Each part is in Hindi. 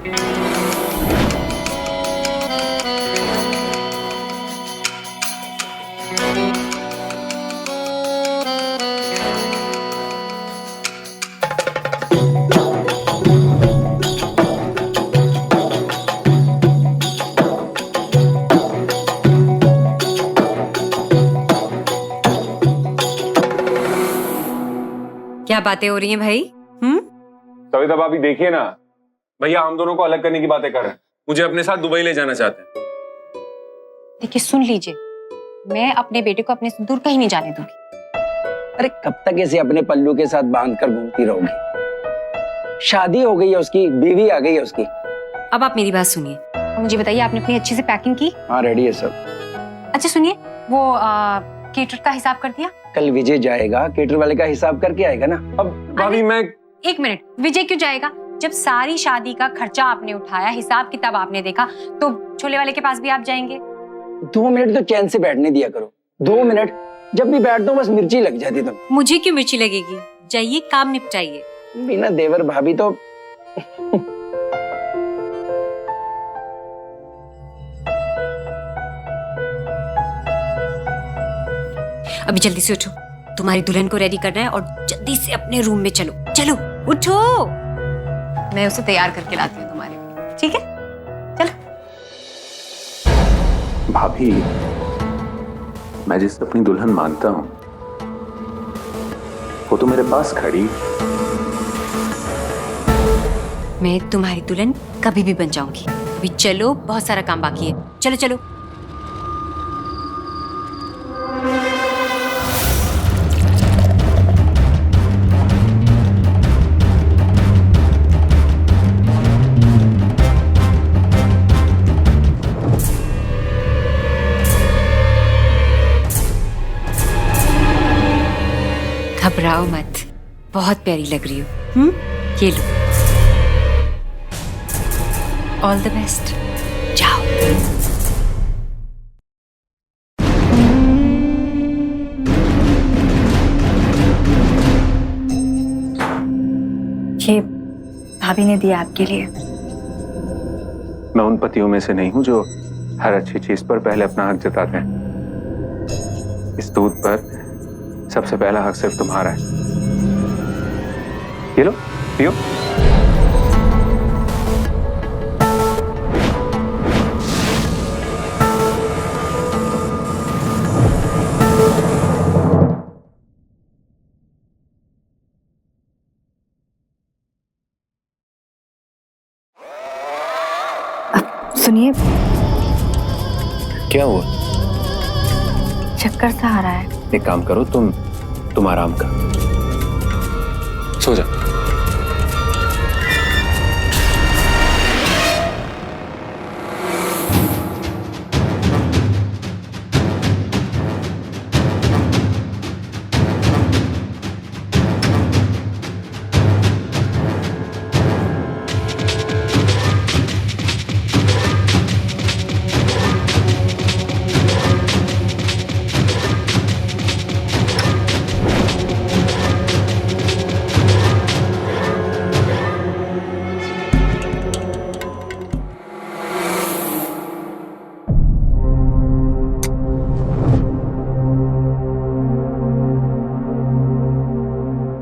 क्या बातें हो रही हैं भाई? सविता भाभी देखिए ना, भैया हम दोनों को अलग करने की बातें कर रहे हैं। मुझे अपने साथ दुबई ले जाना चाहते हैं। देखिए सुन लीजिए, मैं अपने बेटे को अपने से दूर कहीं नहीं जाने दूंगी। अरे कब तक ऐसे अपने पल्लू के साथ बांध कर घूमती रहोगी? शादी हो गई है उसकी, बीवी आ गई है उसकी। अब आप मेरी बात सुनिए, मुझे बताइए आपने अपनी अच्छे से पैकिंग की? हाँ रेडी है सब। अच्छा सुनिए, वो केटर का हिसाब कर दिया? कल विजय जाएगा, केटर वाले का हिसाब करके आएगा ना। अब भाभी मैं एक मिनट, विजय क्यों जाएगा? जब सारी शादी का खर्चा आपने उठाया, हिसाब किताब आपने देखा, तो छोले वाले के पास भी आप जाएंगे? 2 मिनट तो चैन से बैठने दिया करो। 2 मिनट जब भी बैठता हूँ बस मिर्ची लग जाती तुम। मुझे क्यों मिर्ची लगेगी? जाइए काम निपटाइए। बिना देवर भाभी तो अभी जल्दी से उठो, तुम्हारी दुल्हन को रेडी करना है और जल्दी से अपने रूम में चलो। चलो उठो, मैं उसे तैयार करके लाती हूँ तुम्हारे लिए, ठीक है? चलो। भाभी, मैं जिसे अपनी दुल्हन मानता हूं वो तो मेरे पास खड़ी। मैं तुम्हारी दुल्हन कभी भी बन जाऊंगी। अभी चलो, बहुत सारा काम बाकी है। चलो चलो। घबराओ मत, बहुत प्यारी लग रही हो। ये लो, ऑल द बेस्ट। जाओ। ये भाभी ने दिया आपके लिए। मैं उन पतियों में से नहीं हूं जो हर अच्छी चीज पर पहले अपना हक जताते हैं। इस दूध पर सबसे पहला हक सिर्फ तुम्हारा है। ये लो, पियो। सुनिए, क्या हुआ? चक्कर सा आ रहा है। एक काम करो, तुम आराम कर, सो जा।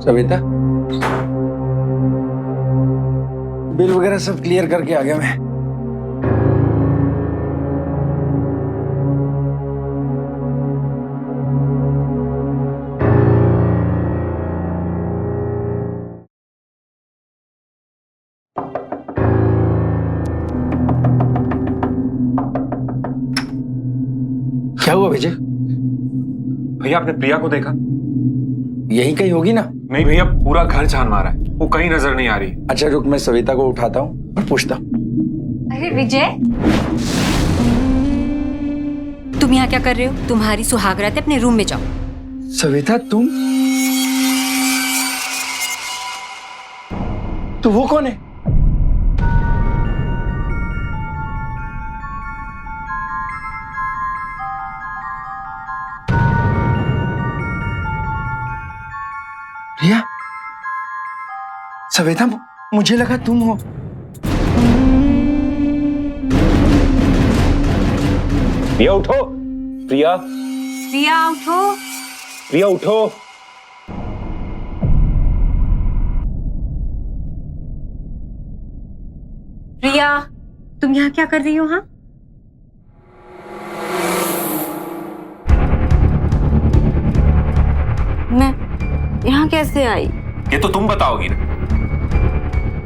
सविता, बिल वगैरह सब क्लियर करके आ गया मैं। क्या हुआ विजय? भैया आपने प्रिया को देखा? यही कहीं होगी ना? नहीं भैया, पूरा घर छान मारा है, वो कहीं नजर नहीं आ रही। अच्छा रुक, मैं सविता को उठाता हूँ और पूछता हूँ। अरे विजय, तुम यहाँ क्या कर रहे हो? तुम्हारी सुहागरात है, अपने रूम में जाओ। सविता तुम? तो वो कौन है? प्रिया? सविता, मुझे लगा तुम हो। प्रिया उठो। प्रिया, प्रिया उठो। प्रिया उठो। प्रिया, तुम यहाँ क्या कर रही हो? हाँ, मैं यहाँ कैसे आई? ये तो तुम बताओगी ना।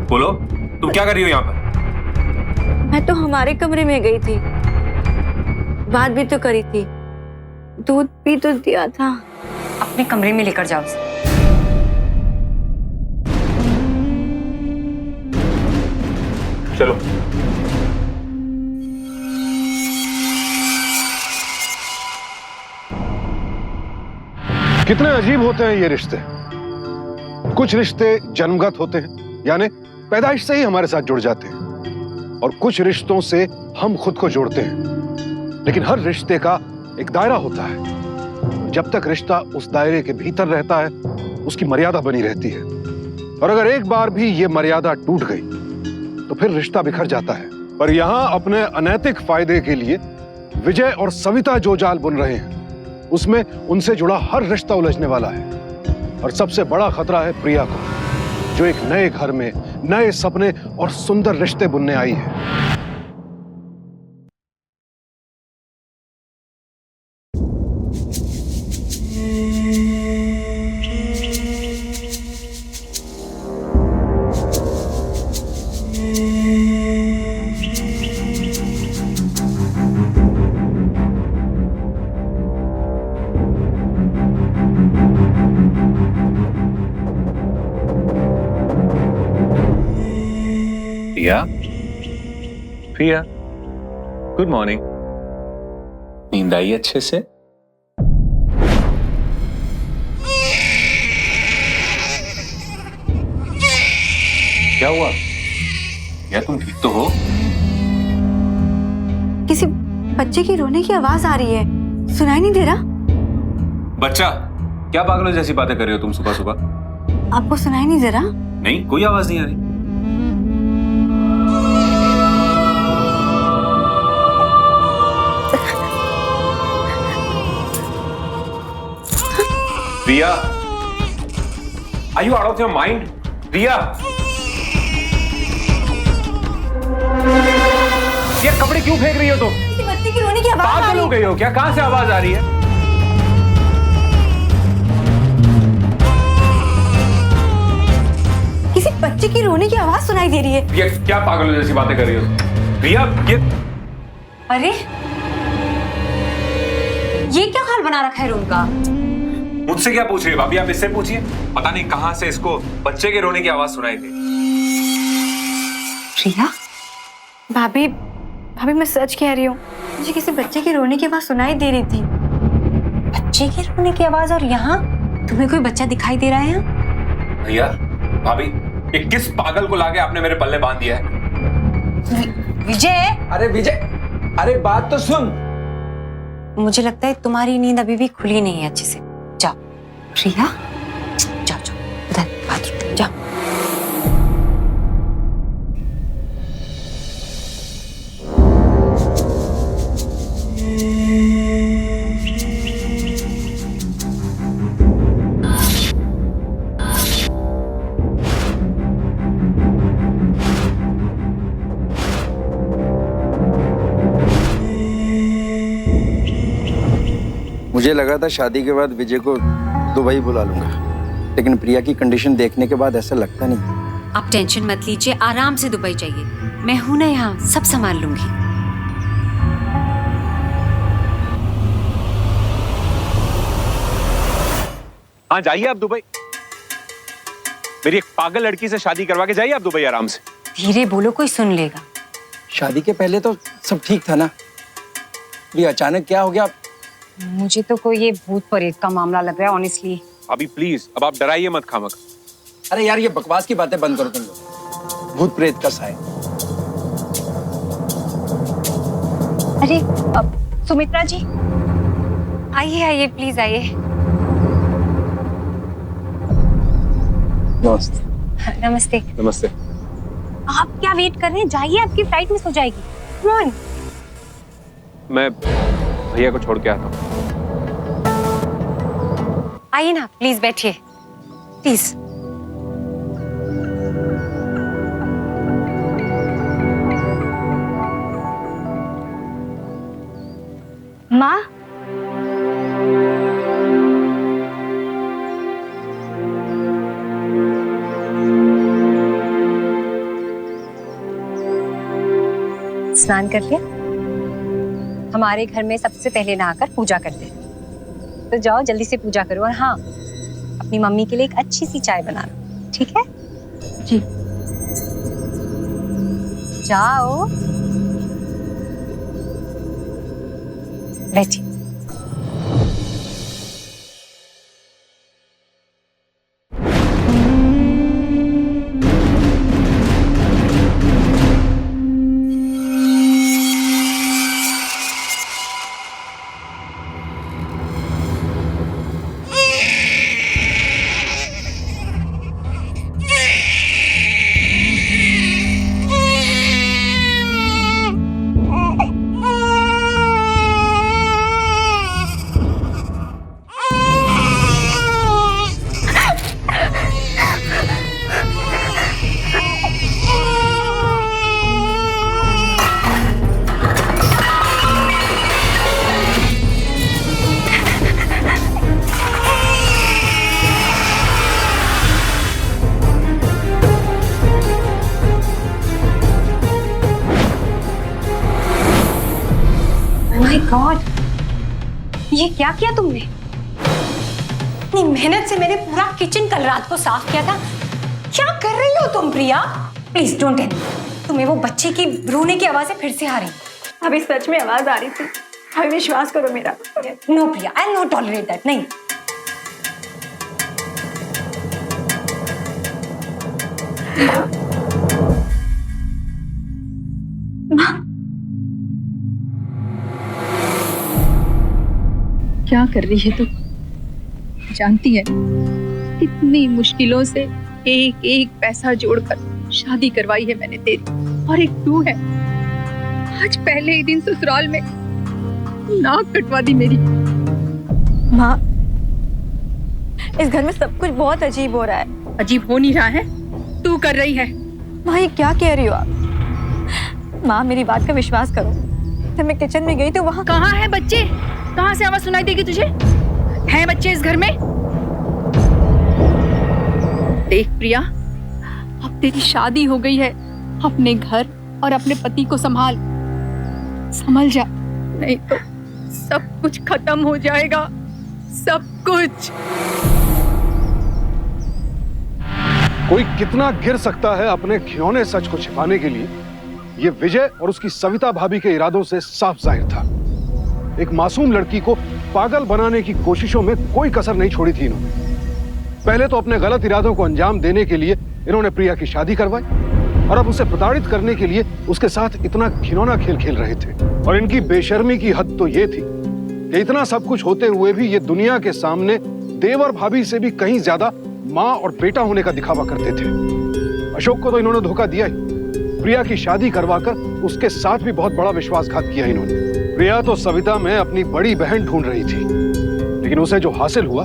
बोलो, तुम क्या कर रही हो यहाँ पर? मैं तो हमारे कमरे में गई थी, बात भी तो करी थी, दूध भी तो दिया था। अपने कमरे में लेकर जाओ उसे। चलो। कितने अजीब होते हैं ये रिश्ते। कुछ रिश्ते जन्मगत होते हैं, यानी पैदाइश से ही हमारे साथ जुड़ जाते हैं, और कुछ रिश्तों से हम खुद को जोड़ते हैं। लेकिन हर रिश्ते का एक दायरा होता है। जब तक रिश्ता उस दायरे के भीतर रहता है, उसकी मर्यादा बनी रहती है, और अगर एक बार भी ये मर्यादा टूट गई तो फिर रिश्ता बिखर जाता है। पर यहां अपने अनैतिक फायदे के लिए विजय और सविता जो जाल बुन रहे हैं, उसमें उनसे जुड़ा हर रिश्ता उलझने वाला है। और सबसे बड़ा खतरा है प्रिया को, जो एक नए घर में नए सपने और सुंदर रिश्ते बुनने आई है। प्रिया, प्रिया, गुड मॉर्निंग। नींद आई अच्छे से? क्या हुआ? या तुम ठीक तो हो? किसी बच्चे की रोने की आवाज आ रही है, सुनाई नहीं दे रहा? बच्चा, क्या पागलों जैसी बातें कर रही हो तुम सुबह सुबह? आपको सुनाई नहीं दे रहा? नहीं, कोई आवाज नहीं आ रही। प्रिया, are you out of your mind? प्रिया, ये कपड़े क्यों फेंक रही हो तुम? किसी बच्चे की रोने की आवाज आ पागल रही हो गई हो क्या? कहां से आवाज आ रही है? किसी बच्चे की रोने की आवाज सुनाई दे रही है। ये क्या पागलों जैसी बातें कर रही हो प्रिया? अरे, ये क्या हाल बना रखा है रूम का? मुझसे क्या पूछ रही है भाभी? आप इससे पूछिए। पता नहीं कहां से इसको बच्चे के रोने की आवाज सुनाई थी। प्रिया, भाभी, भाभी मैं सच कह रही हूँ, मुझे किसी बच्चे की रोने की आवाज सुनाई दे रही थी। बच्चे के रोने की आवाज, और यहाँ तुम्हें कोई बच्चा दिखाई दे रहा है? यहाँ भैया, भाभी, ये किस पागल को लाके आपने मेरे पल्ले बांध दिया है? विजय! अरे विजय, अरे बात तो सुन। मुझे लगता है तुम्हारी नींद अभी भी खुली नहीं है अच्छे से। जाओ प्रिया, जाओ जाओ उधर बाथरूम जाओ। मुझे लगा था शादी के बाद विजय को दुबई बुला लूंगा, लेकिन प्रिया की कंडीशन देखने के बाद ऐसा लगता नहीं। आप टेंशन मत लीजिए, आराम से दुबई जाइए, मैं हूं ना यहाँ, सब संभाल लूंगी। हाँ, जाइए आप दुबई। मेरी एक पागल लड़की से शादी करवा के जाइए आप दुबई आराम से। धीरे बोलो, कोई सुन लेगा। शादी के पहले तो सब ठीक था ना, ये अचानक क्या हो गया? मुझे तो कोई ये भूत प्रेत का मामला लग रहा है ऑनेस्टली। अभी प्लीज, अब आप डराइए मत खामक। अरे यार, ये बकवास की बातें बंद करो तुम लोग। भूत प्रेत का साय। अरे सुमित्रा जी, आइए आइए प्लीज आइए। नमस्ते। नमस्ते। नमस्ते। आप क्या वेट कर रहे हैं? जाइए, आपकी फ्लाइट मिस हो जाएगी। Come on. मैं भैया को छोड़ के आता हूँ। आइए ना, प्लीज बैठिए, प्लीज। माँ, स्नान कर लिया? हमारे घर में सबसे पहले नहाकर पूजा करते हैं, तो जाओ जल्दी से पूजा करो। और हाँ, अपनी मम्मी के लिए एक अच्छी सी चाय बनाना, ठीक है? जी। जाओ, बैठिए। माय गॉड, ये क्या किया तुमने? इतनी मेहनत से मैंने पूरा किचन कल रात को साफ किया था। क्या कर रही हो तुम Priya? Please don't tell me. तुम्हें वो बच्चे की रोने की आवाजें फिर से आ रही? अभी सच में आवाज आ रही थी, अभी विश्वास करो मेरा। No Priya, I not tolerate that. नहीं, क्या कर रही है तू? जानती है कितनी मुश्किलों से एक एक पैसा जोड़कर शादी करवाई है मैंने तेरी, और एक तू है आज पहले ही दिन ससुराल में नाक कटवा दी मेरी। माँ, इस घर में सब कुछ बहुत अजीब हो रहा है। अजीब हो नहीं रहा है, तू कर रही है। माँ, ये क्या कह रही हो आप? माँ, मेरी बात का विश्वास करो। जब मैं किचन में गई तो वहाँ कहाँ है बच्चे? कहाँ से आवाज सुनाई देगी तुझे? हैं बच्चे इस घर में? देख प्रिया, अब तेरी शादी हो गई है, अपने घर और अपने पति को संभल जा, नहीं तो सब कुछ खत्म हो जाएगा, सब कुछ। कोई कितना गिर सकता है अपने घिनौने सच को छिपाने के लिए, ये विजय और उसकी सविता भाभी के इरादों से साफ जाहिर था। एक मासूम लड़की को पागल बनाने की कोशिशों में कोई कसर नहीं छोड़ी थी इन्होंने। पहले तो अपने गलत इरादों को अंजाम देने के लिए इन्होंने प्रिया की शादी करवाई, और अब उसे प्रताड़ित करने के लिए उसके साथ इतना घिनौना खेल खेल रहे थे। और इनकी बेशर्मी की हद तो ये थी कि इतना सब कुछ होते हुए भी ये दुनिया के सामने देवर भाभी से भी कहीं ज्यादा माँ और बेटा होने का दिखावा करते थे। अशोक को तो इन्होंने धोखा दिया ही, प्रिया की शादी करवाकर उसके साथ भी बहुत बड़ा विश्वासघात किया इन्होंने। प्रिया तो सविता में अपनी बड़ी बहन ढूंढ रही थी, लेकिन उसे जो हासिल हुआ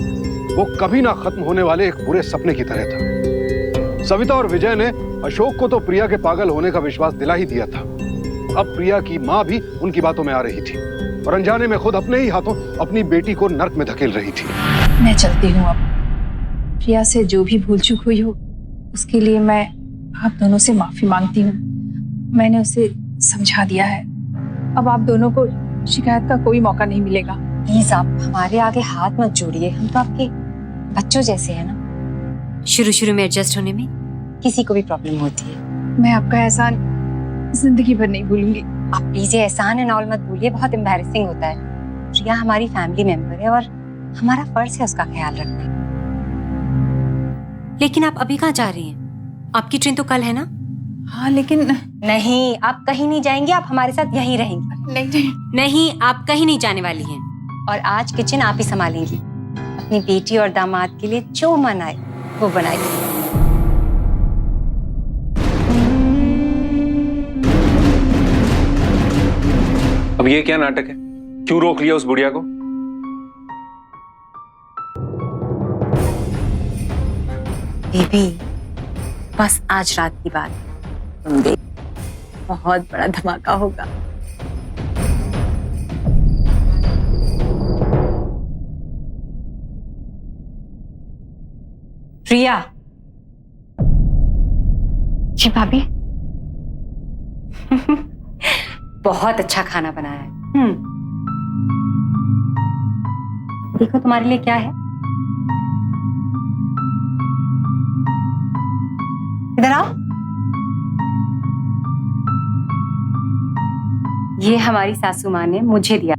वो कभी ना खत्म होने वाले एक बुरे सपने की तरह था। सविता और विजय ने अशोक को तो प्रिया के पागल होने का विश्वास दिला ही दिया था। अब प्रिया की माँ भी उनकी बातों में आ रही थी और अनजाने में खुद अपने ही हाथों अपनी बेटी को नर्क में धकेल रही थी। मैं चलती हूँ अब। प्रिया से जो भी भूल चूक हुई हो उसके लिए मैं आप दोनों से माफी मांगती हूँ। मैंने उसे समझा दिया है, अब आप दोनों को शिकायत का कोई मौका नहीं मिलेगा। प्लीज आप हमारे आगे हाथ मत जोड़िए, हम तो आपके बच्चों जैसे हैं ना। शुरू में एडजस्ट होने में किसी को भी प्रॉब्लम होती है। मैं आपका एहसान जिंदगी भर नहीं भूलूंगी। आप प्लीज ये एहसान एंड ऑल मत भूलिए, बहुत एम्बैरेसिंग होता है। प्रिया हमारी फैमिली मेंबर है और हमारा फर्ज है उसका ख्याल रखना। लेकिन आप अभी कहाँ जा रही हैं? आपकी ट्रेन तो कल है ना? हाँ लेकिन नहीं, आप कहीं नहीं जाएंगे, आप हमारे साथ यहीं रहेंगी। नहीं, आप कहीं नहीं जाने वाली हैं। और आज किचन आप ही संभालेंगी। अपनी बेटी और दामाद के लिए जो मन आए वो बनाएगी। अब ये क्या नाटक है? क्यों रोक लिया उस बुढ़िया को? बेबी, बस आज रात की बात, तुम देख, बहुत बड़ा धमाका होगा। प्रिया। जी भाभी। बहुत अच्छा खाना बनाया है। देखो तुम्हारे लिए क्या है। इधर आओ। ये हमारी सासू माँ ने मुझे दिया,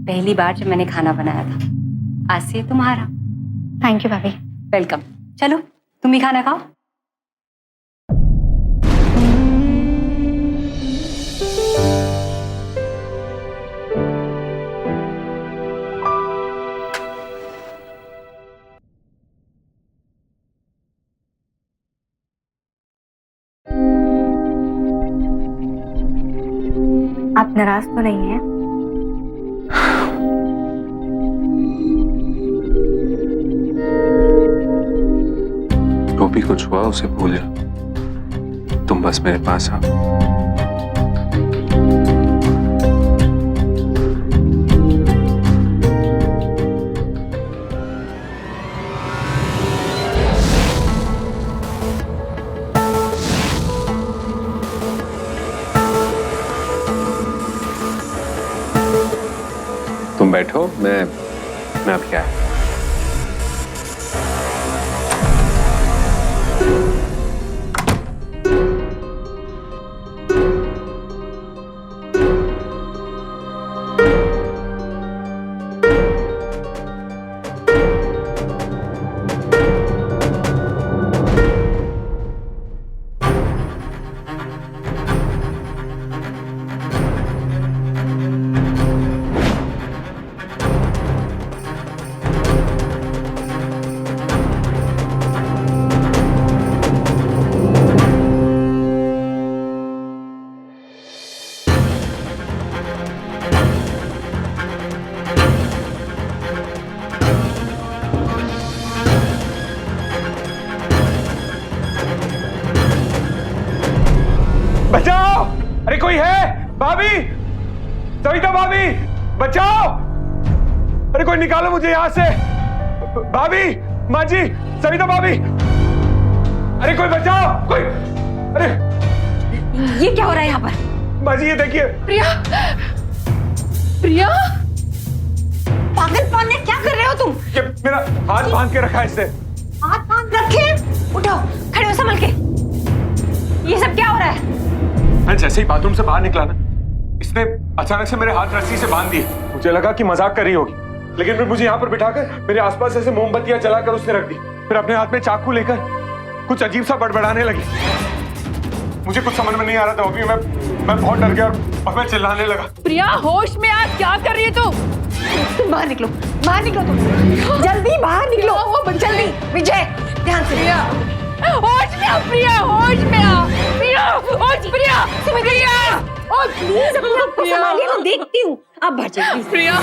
पहली बार जब मैंने खाना बनाया था। आज से तुम्हारा। थैंक यू भाभी। वेलकम। चलो तुम भी खाना खाओ। आप नाराज तो नहीं हैं? जो भी कुछ हुआ उसे भूल जा, तुम बस मेरे पास आओ। तुम बैठो, मैं अब क्या है। बचाओ! अरे कोई है? भाभी, सविता भाभी, बचाओ! अरे कोई निकालो मुझे यहां से। भाभी, माँ जी, सविता भाभी, अरे कोई बचाओ! कोई, अरे ये क्या हो रहा है यहाँ पर? माँ जी ये देखिए। प्रिया, प्रिया, पागलपन है, क्या कर रहे हो तुम? ये मेरा हाथ बांध के रखा है इससे। हाथ बांध रखे? उठो, खड़े हो संभल के। ये सब क्या हो रहा है? मैं जैसे ही बाथरूम से बाहर निकला ना, इसने अचानक से मेरे हाथ रस्सी से बांध दिए। मुझे लगा कि मजाक कर रही होगी, लेकिन फिर मुझे यहाँ पर बिठाकर मेरे आसपास ऐसे मोमबत्तियां जलाकर उसने रख दी। फिर अपने हाथ में चाकू लेकर कुछ अजीब सा बड़बड़ाने लगी। मुझे कुछ समझ में नहीं आ रहा था। अभी मैं बहुत डर गया और मैं चिल्लाने लगा। प्रिया, होश में आ, क्या कर रही है तू? तुम बाहर निकलो, बाहर निकलो तुम, जल्दी बाहर निकलो। जल्दी विजय, ध्यान से। प्रिया, होश में आ प्रिया, होश में आ प्रिया, होश प्रिया, प्रिया, और प्लीज अपने आप को संभालिए, मैं देखती हूँ। आप बाहर जाइए प्रिया।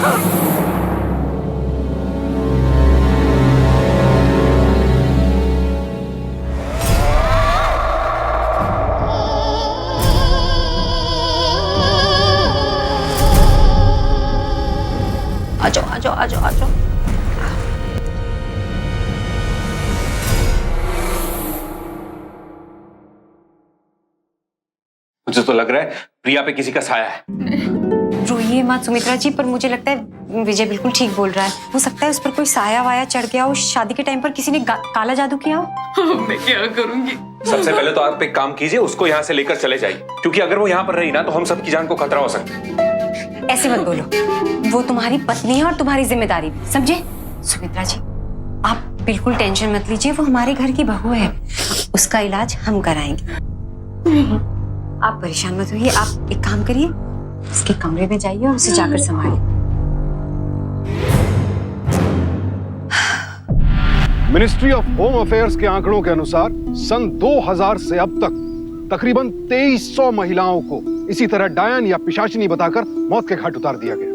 आजो आजो आजो आजो। मुझे तो लग रहा है प्रिया पे किसी का साया है। रोइए मत सुमित्रा जी, पर मुझे लगता है विजय बिल्कुल ठीक बोल रहा है। हो सकता है उस पर कोई साया वाया चढ़ गया हो, शादी के टाइम पर किसी ने काला जादू किया हो। मैं क्या करूंगी? सबसे पहले तो आप एक काम कीजिए, उसको यहाँ से लेकर चले जाइए, क्योंकि अगर वो यहाँ पर रही ना तो हम सबकी जान को खतरा हो सकता है। ऐसे मत बोलो, वो तुम्हारी पत्नी है और तुम्हारी जिम्मेदारी भी, समझे? सुमित्रा जी, आप बिल्कुल टेंशन मत लीजिए, वो हमारे घर की बहू है, उसका इलाज हम कराएंगे। आप परेशान मत होइए। आप एक काम करिए, उसके कमरे में जाइए और उसे जाकर संभालिए। मिनिस्ट्री ऑफ होम अफेयर्स के आंकड़ों के अनुसार सन 2000 से अब तक तकरीबन 2300 महिलाओं को इसी तरह डायन या पिशाचिनी बताकर मौत के घाट उतार दिया गया।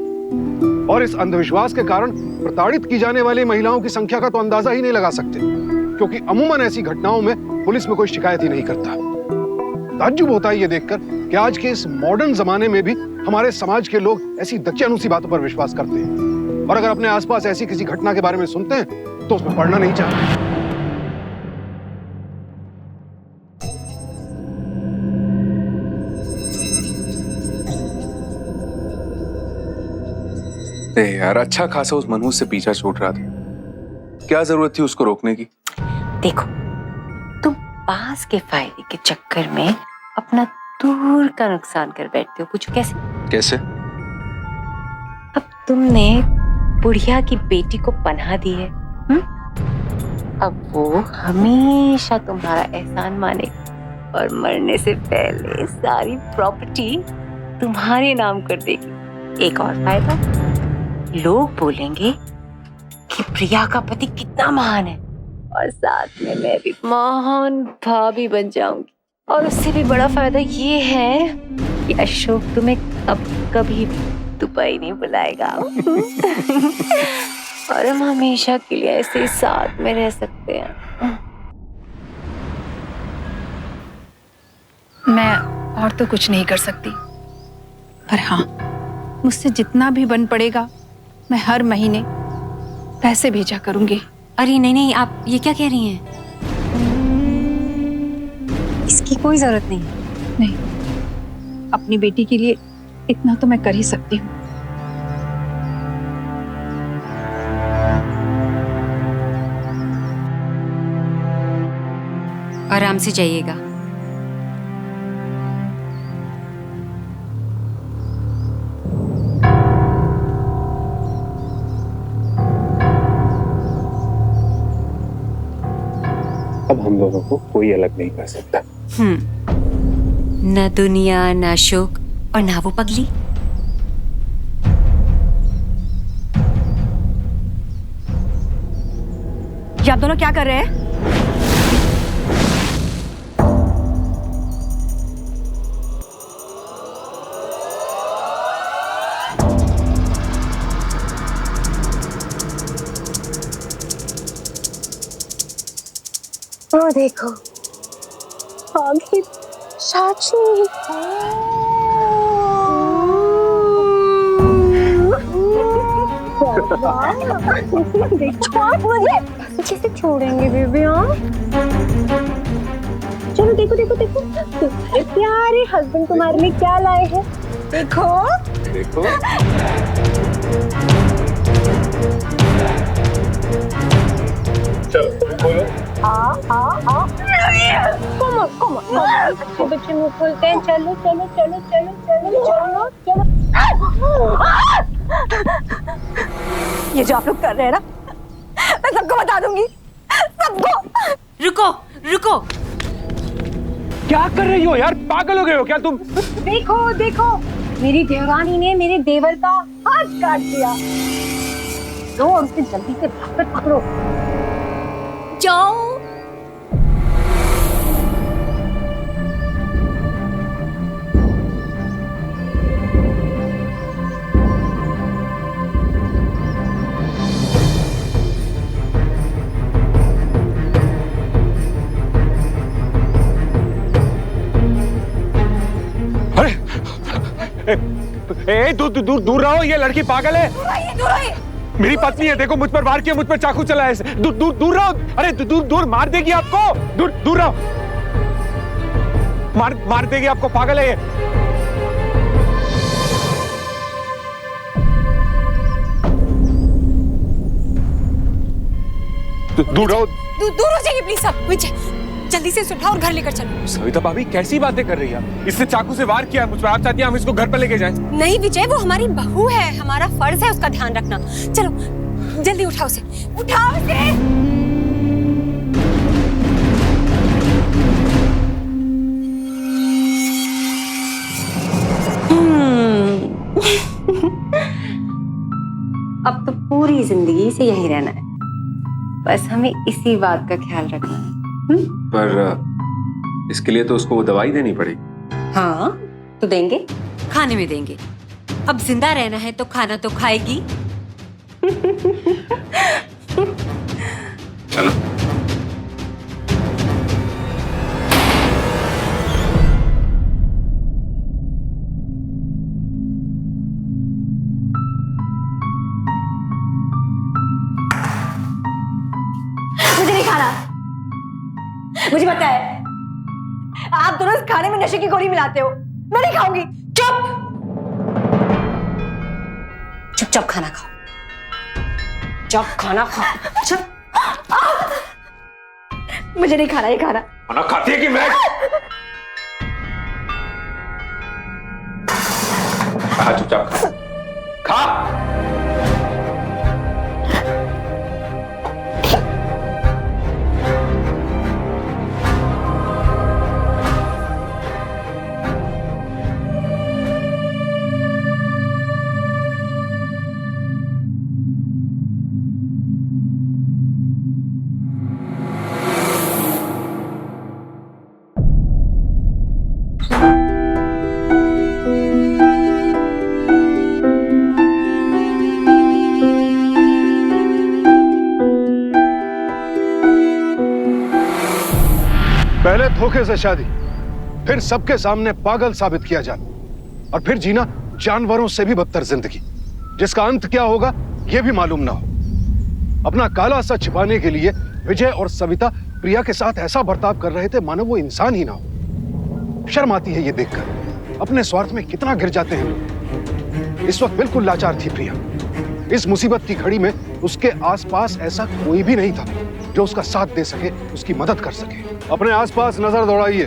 और इस अंधविश्वास के कारण प्रताड़ित की जाने वाली महिलाओं की संख्या का तो अंदाजा ही नहीं लगा सकते, क्योंकि अमूमन ऐसी घटनाओं में पुलिस में कोई शिकायत ही नहीं करता। ताज्जुब होता है ये देखकर कि आज के इस मॉडर्न जमाने में भी हमारे समाज के लोग ऐसी दकियानूसी बातों पर विश्वास करते हैं, और अगर अपने आसपास ऐसी किसी घटना के बारे में सुनते हैं तो उसमें पढ़ना नहीं चाहते। यार अच्छा खासा उस मनहूस से पीछा छूट रहा था, क्या जरूरत थी उसको रोकने की? देखो, तुम पास के फायदे के चक्कर में अपना दूर का नुकसान कर बैठते हो। पूछो कैसे? कैसे? अब तुमने बुढ़िया की बेटी को पनाह दी है, अब वो हमेशा तुम्हारा एहसान मानेगी और मरने से पहले सारी प्रॉपर्टी तुम्हारे नाम कर देगी। एक और फायदा, लोग बोलेंगे कि प्रिया का पति कितना महान है, और साथ में मैं भी महान भाभी बन जाऊंगी। और उससे भी बड़ा फायदा ये है कि अशोक तुम्हें अब कभी भी दुबई नहीं बुलाएगा और हम हमेशा के लिए ऐसे ही साथ में रह सकते हैं। मैं और तो कुछ नहीं कर सकती, पर हाँ, मुझसे जितना भी बन पड़ेगा मैं हर महीने पैसे भेजा करूंगी। अरे नहीं नहीं, आप ये क्या कह रही हैं? इसकी कोई जरूरत नहीं। नहीं, अपनी बेटी के लिए इतना तो मैं कर ही सकती हूँ। आराम से जाइएगा। अब हम लोगों को कोई अलग नहीं कर सकता। न दुनिया, न अशोक और ना वो पगली। ये आप दोनों क्या कर रहे हैं? ओ देखो, आगे चाची। कैसे छोड़ेंगे बेबी? हाँ चलो, देखो देखो देखो, तुम्हारे प्यारे हस्बैंड तुम्हारे लिए क्या लाए हैं। देखो देखो, चलो बोलो। बच्चे मुंह खोलते हैं। चलो चलो चलो चलो चलो चलो चलो। ये जो आप लोग कर रहे हैं ना, मैं सबको बता दूंगी, सबको। रुको रुको, क्या कर रही हो यार? पागल हो गए हो क्या तुम? देखो देखो, मेरी देवरानी ने मेरे देवर का हाथ काट दिया। लो, उनसे जल्दी से भाकर पकड़ो। जाओ। ए, दूर दूर दूर रहो, ये लड़की पागल है। दूर आइए। मेरी पत्नी है, देखो मुझ पर वार किया, मुझ पर चाकू चला है। दूर दूर दूर रहो। अरे दूर दूर, मार देगी आपको। दूर दूर रहो, मार देगी आपको, पागल है ये। दूर रहो। दूर हो जाइए प्लीज। सब विजय, जल्दी से उठाओ और घर लेकर चलो। सविता भाभी कैसी बातें कर रही है? इसने चाकू से वार किया मुझ पर, आप चाहती हैं हम इसको घर पर लेके जाएं? नहीं विजय, वो हमारी बहू है, हमारा फर्ज है उसका ध्यान रखना। चलो जल्दी उठाओ उसे, उठाओ उसे। अब तो पूरी जिंदगी से यही रहना है, बस हमें इसी बात का ख्याल रखना है। पर इसके लिए तो उसको दवाई देनी पड़ेगी। हाँ तो देंगे, खाने में देंगे, अब जिंदा रहना है तो खाना तो खाएगी। चलो। मुझे नहीं खाना। मुझे पता है आप दोनों इस खाने में नशे की गोली मिलाते हो। मैं नहीं खाऊंगी। चुप चुपचाप खाना खाओ। चुप खाना खाओ। चुप। मुझे नहीं खाना ये खाना। खाना खाती है कि मैं? खा चुपचाप खा। खा। पहले धोखे से शादी, फिर सबके सामने पागल साबित किया जाना, और फिर जीना जानवरों से भी बदतर जिंदगी, जिसका अंत क्या होगा यह भी मालूम ना हो। अपना काला सच छिपाने के लिए विजय और सविता प्रिया के साथ ऐसा बर्ताव कर रहे थे मानो वो इंसान ही ना हो। शर्म आती है ये देखकर, अपने स्वार्थ में कितना गिर जाते हैं लोग। इस वक्त बिल्कुल लाचार थी प्रिया। इस मुसीबत की घड़ी में उसके आसपास ऐसा कोई भी नहीं था जो उसका साथ दे सके, उसकी मदद कर सके। अपने आसपास नजर दौड़ाइए,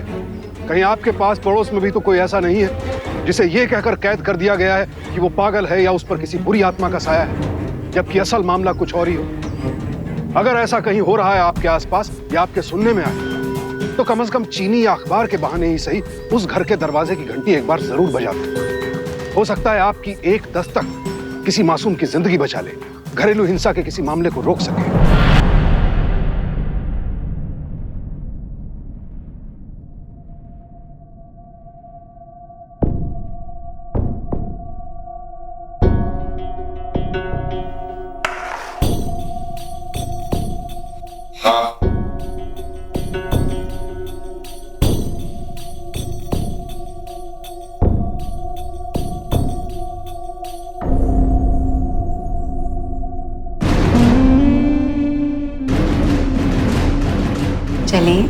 कहीं आपके पास पड़ोस में भी तो कोई ऐसा नहीं है जिसे ये कहकर कैद कर दिया गया है कि वो पागल है या उस पर किसी बुरी आत्मा का साया है, जबकि असल मामला कुछ और ही हो। अगर ऐसा कहीं हो रहा है आपके आसपास या आपके सुनने में आए, तो कम से कम चीनी या अखबार के बहाने ही सही उस घर के दरवाजे की घंटी एक बार जरूर बजा दो। हो सकता है आपकी एक दस्तक किसी मासूम की जिंदगी बचा ले, घरेलू हिंसा के किसी मामले को रोक सके। चलें?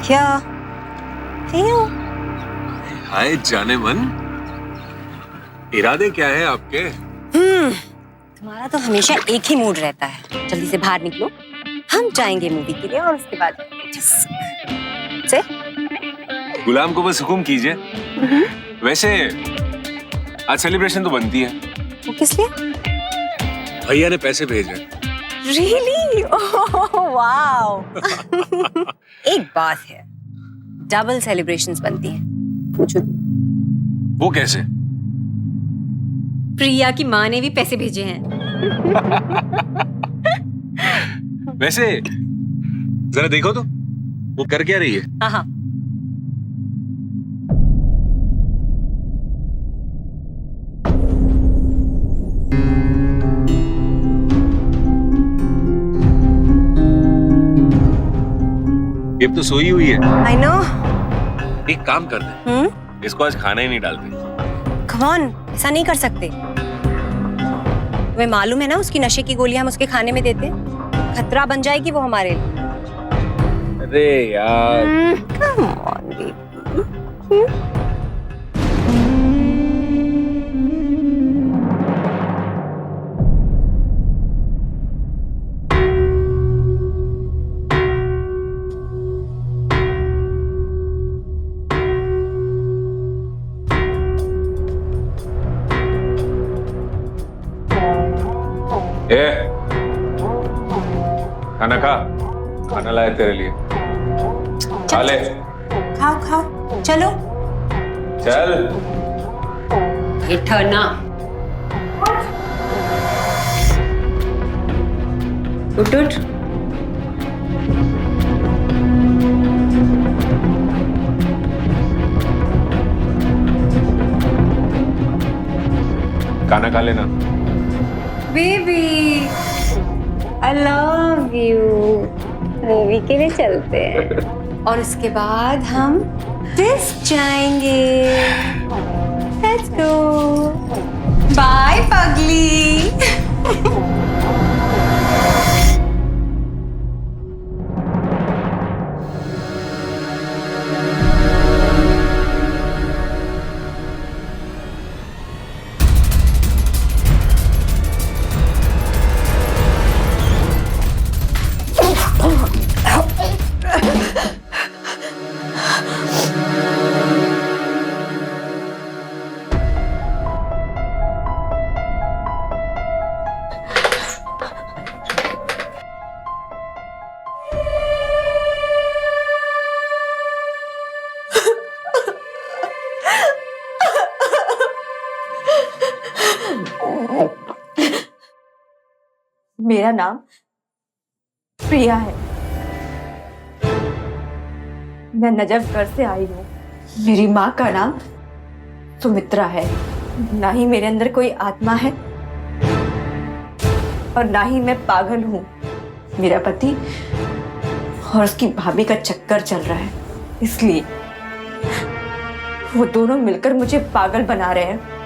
क्या हाय जाने मन, इरादे क्या है आपके? तुम्हारा तो हमेशा एक ही मूड रहता है। जल्दी से बाहर निकलो, हम जाएंगे मूवी के लिए और उसके बाद से गुलाम को बस हुक्म कीजिए। वैसे आज सेलिब्रेशन तो बनती है। वो किस लिए? भैया ने पैसे भेजे। रियली? वाओ। एक बात है, डबल सेलिब्रेशंस बनती हैं। पूछो। वो कैसे? प्रिया की माँ ने भी पैसे भेजे हैं। वैसे जरा देखो तो वो कर क्या रही है? हाँ हाँ। ये तो सोई हुई है। I know. एक काम करते हैं, इसको आज खाना ही नहीं डालते। कम ऑन, ऐसा नहीं कर सकते। तुम्हें मालूम है ना उसकी नशे की गोलियां हम उसके खाने में देते हैं। खतरा बन जाएगी वो हमारे लिए। अरे यार, कम ऑन बेबी। ए, खाना खा, खाना लाया तेरे लिए, खा ले। खाओ खाओ, चलो। चल। इठो ना। उठ उठ। खाना खा लेना। Baby I love you. Movie के लिए चलते हैं और उसके बाद हम डिस्क जाएंगे। Let's go. बाय पगली। मेरा नाम प्रिया है। मैं नजफगढ़ से आई हूँ। मेरी माँ का नाम सुमित्रा है। ना ही मेरे अंदर कोई आत्मा है और ना ही मैं पागल हूँ। मेरा पति और उसकी भाभी का चक्कर चल रहा है, इसलिए वो दोनों मिलकर मुझे पागल बना रहे हैं।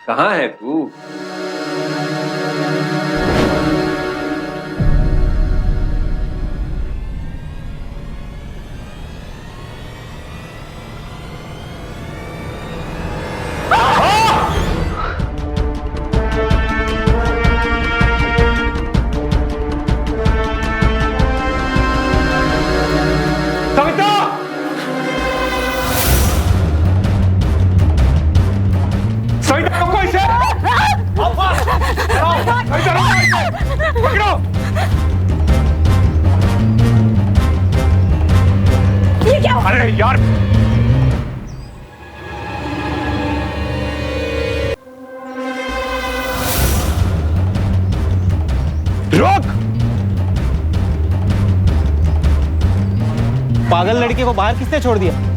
कहाँ है तू? ये क्या? अरे यार, रोक! पागल लड़के को बाहर किसने छोड़ दिया?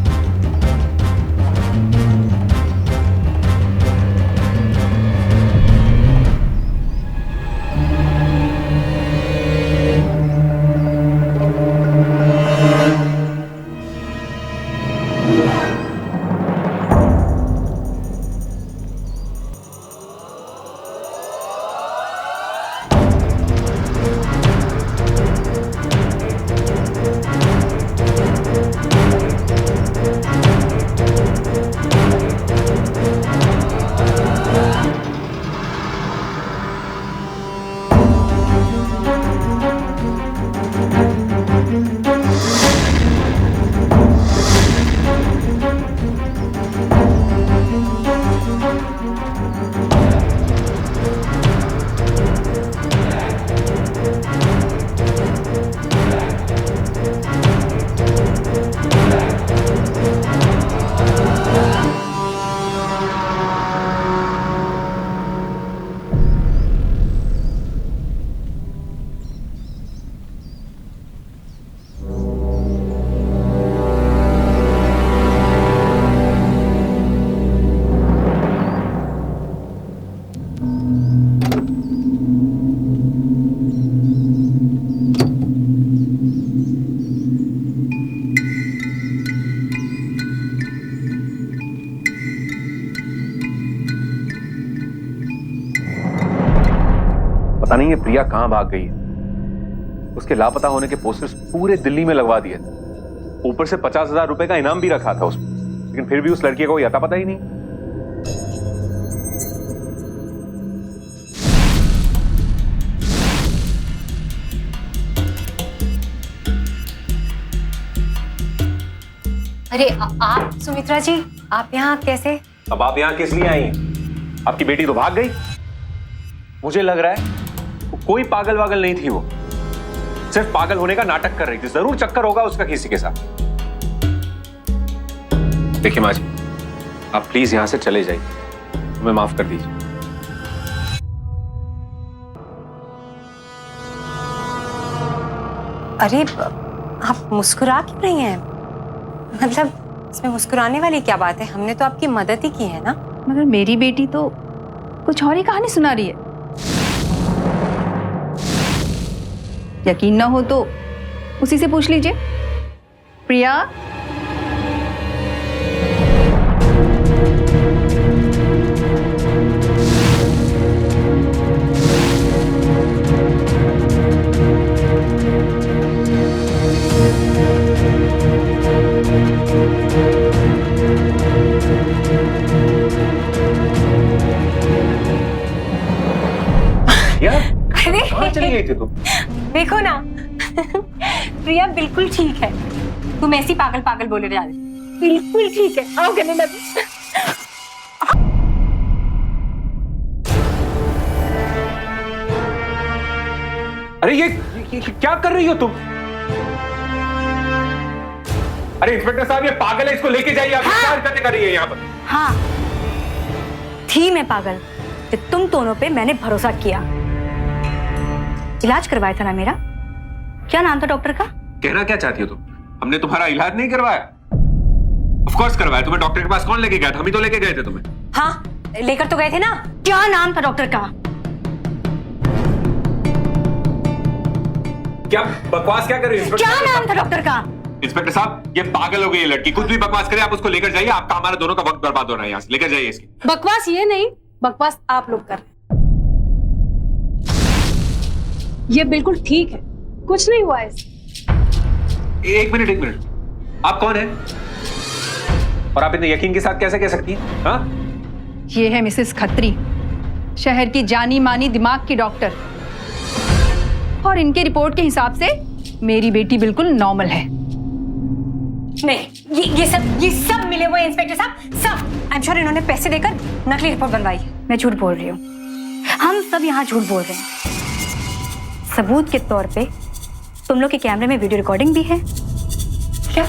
ये प्रिया कहां भाग गई है। उसके लापता होने के पोस्टर्स पूरे दिल्ली में लगवा दिए, ऊपर से 50,000 रुपए का इनाम भी रखा था उसमें, लेकिन फिर भी उस लड़की को अता पता ही नहीं। अरे आप सुमित्रा जी, आप यहाँ कैसे? अब आप यहां किस लिए आई हैं? आपकी बेटी तो भाग गई। मुझे लग रहा है कोई पागल वागल नहीं थी, वो सिर्फ पागल होने का नाटक कर रही थी। जरूर चक्कर होगा उसका किसी के साथ। देखिए माँ जी, आप प्लीज यहां से चले जाइए, हमें माफ कर दीजिए। अरे आप मुस्कुरा क्यों रही हैं? मतलब इसमें मुस्कुराने वाली क्या बात है? हमने तो आपकी मदद ही की है ना। मगर मेरी बेटी तो कुछ और ही कहानी सुना रही है। यकीन ना हो तो उसी से पूछ लीजिए। प्रिया, अरे कहां चली गई थी तुम? देखो ना प्रिया बिल्कुल ठीक है। तुम ऐसी पागल पागल बोले जा रहे, बिल्कुल ठीक है। आओ गले लगे। अरे ये क्या कर रही हो तुम? अरे इंस्पेक्टर साहब, ये पागल है, इसको लेके जाइए। आप क्या हरकतें कर रही है यहाँ पर? हाँ थी मैं पागल, कि तुम दोनों पे मैंने भरोसा किया। इलाज करवाया था ना मेरा। क्या नाम था डॉक्टर का? कहना क्या चाहती हो तुम? हमने तुम्हारा इलाज नहीं करवाया? ऑफ कोर्स करवाया। तुम्हें डॉक्टर के पास कौन लेके गया था? हम ही तो लेके गए थे तुम्हें। हाँ लेकर तो गए थे ना। क्या नाम था डॉक्टर का? क्या बकवास क्या कर रही हो? क्या नाम था डॉक्टर का? इंस्पेक्टर साहब, ये पागल हो गई है लड़की। कुछ भी बकवास करे, आप उसको लेकर जाइए। आपका हमारा दोनों का वक्त बर्बाद हो रहा है। यहाँ से लेकर जाइए इसकी। बकवास ये नहीं, बकवास आप लोग कर रहे हैं। ये बिल्कुल ठीक है, कुछ नहीं हुआ इसे। एक मिनट, आप कौन है और आप इतने यकीन के साथ कैसे कह सकती हैं? हाँ? ये है मिसेस खत्री, शहर की जानी मानी दिमाग की डॉक्टर, और इनके रिपोर्ट के हिसाब से मेरी बेटी बिल्कुल नॉर्मल है। नहीं, ये सब मिले हुए इंस्पेक्टर साहब, सब। आई एम श्योर इन्होंने पैसे देकर नकली रिपोर्ट बनवाई है। मैं झूठ बोल रही हूँ, हम सब यहाँ झूठ बोल रहे हैं। सबूत के तौर पे तुम लोग के कैमरे में वीडियो रिकॉर्डिंग भी है। क्या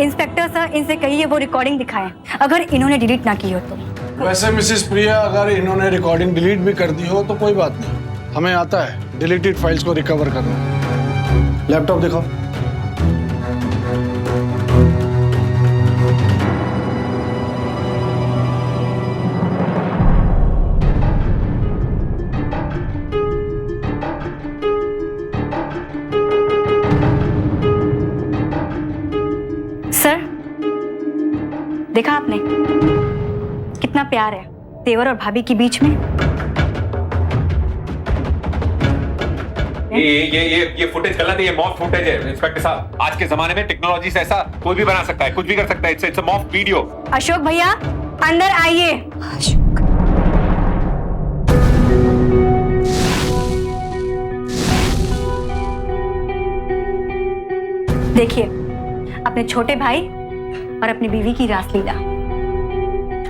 इंस्पेक्टर सर, इनसे कहिए वो रिकॉर्डिंग दिखाएं, अगर इन्होंने डिलीट ना की हो तो। वैसे मिसेस प्रिया, अगर इन्होंने रिकॉर्डिंग डिलीट भी कर दी हो तो कोई बात नहीं, हमें आता है डिलीटेड फाइल्स को रिकवर करना। लैपटॉप दिखाओ। सर देखा आपने कितना प्यार है तेवर और भाभी के बीच में। ये फुटेज गलत है। ये मॉक फुटेज है इंस्पेक्टर साहब। आज के जमाने में टेक्नोलॉजी से ऐसा कोई भी बना सकता है, कुछ भी कर सकता है। It's a mock video. Ashok भैया अंदर आइए। अशोक, देखिए अपने छोटे भाई और अपनी बीवी की रासलीला।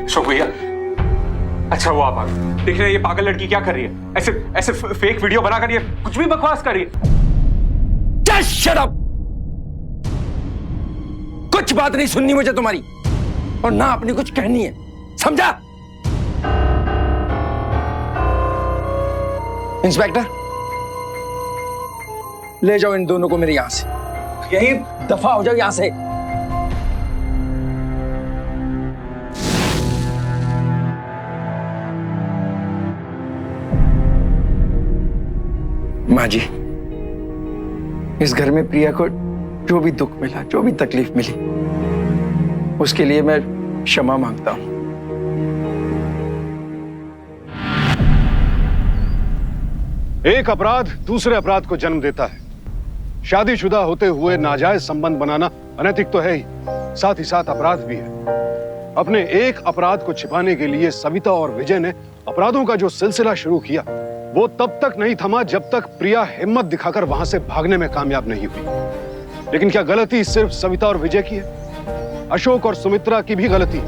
अशोक भैया, अच्छा वो आप आ गए। देख रहे हैं ये पागल लड़की क्या कर रही है? ऐसे फेक वीडियो बनाकर ये कुछ भी बकवास कर रही है। Just shut up! कुछ बात नहीं सुननी मुझे तुम्हारी, और ना अपनी कुछ कहनी है, समझा? इंस्पेक्टर, ले जाओ इन दोनों को मेरे यहां से। यही दफा हो जाओ यहां से। माँ जी, इस घर में प्रिया को जो भी दुख मिला, जो भी तकलीफ मिली, उसके लिए मैं क्षमा मांगता हूं। एक अपराध दूसरे अपराध को जन्म देता है। शादीशुदा होते हुए नाजायज संबंध बनाना अनैतिक तो है ही, साथ ही साथ अपराध भी है। अपने एक अपराध को छिपाने के लिए सविता और विजय ने अपराधों का जो सिलसिला शुरू किया, वो तब तक नहीं थमा जब तक प्रिया हिम्मत दिखाकर वहां से भागने में कामयाब नहीं हुई। लेकिन क्या गलती सिर्फ सविता और विजय की है? अशोक और सुमित्रा की भी गलती।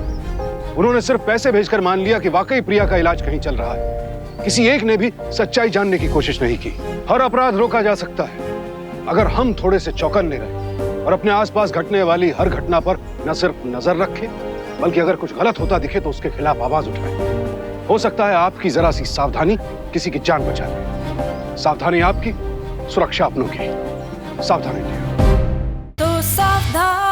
उन्होंने सिर्फ पैसे भेजकर मान लिया कि वाकई प्रिया का इलाज कहीं चल रहा है। किसी एक ने भी सच्चाई जानने की कोशिश नहीं की। हर अपराध रोका जा सकता है अगर हम थोड़े से चौकन्ने रहे और अपने आसपास घटने वाली हर घटना पर न सिर्फ नजर रखें, बल्कि अगर कुछ गलत होता दिखे तो उसके खिलाफ आवाज उठाएं। हो सकता है आपकी जरा सी सावधानी किसी की जान बचा ले। सावधानी आपकी, सुरक्षा अपनों की। सावधानी। तो सावधान।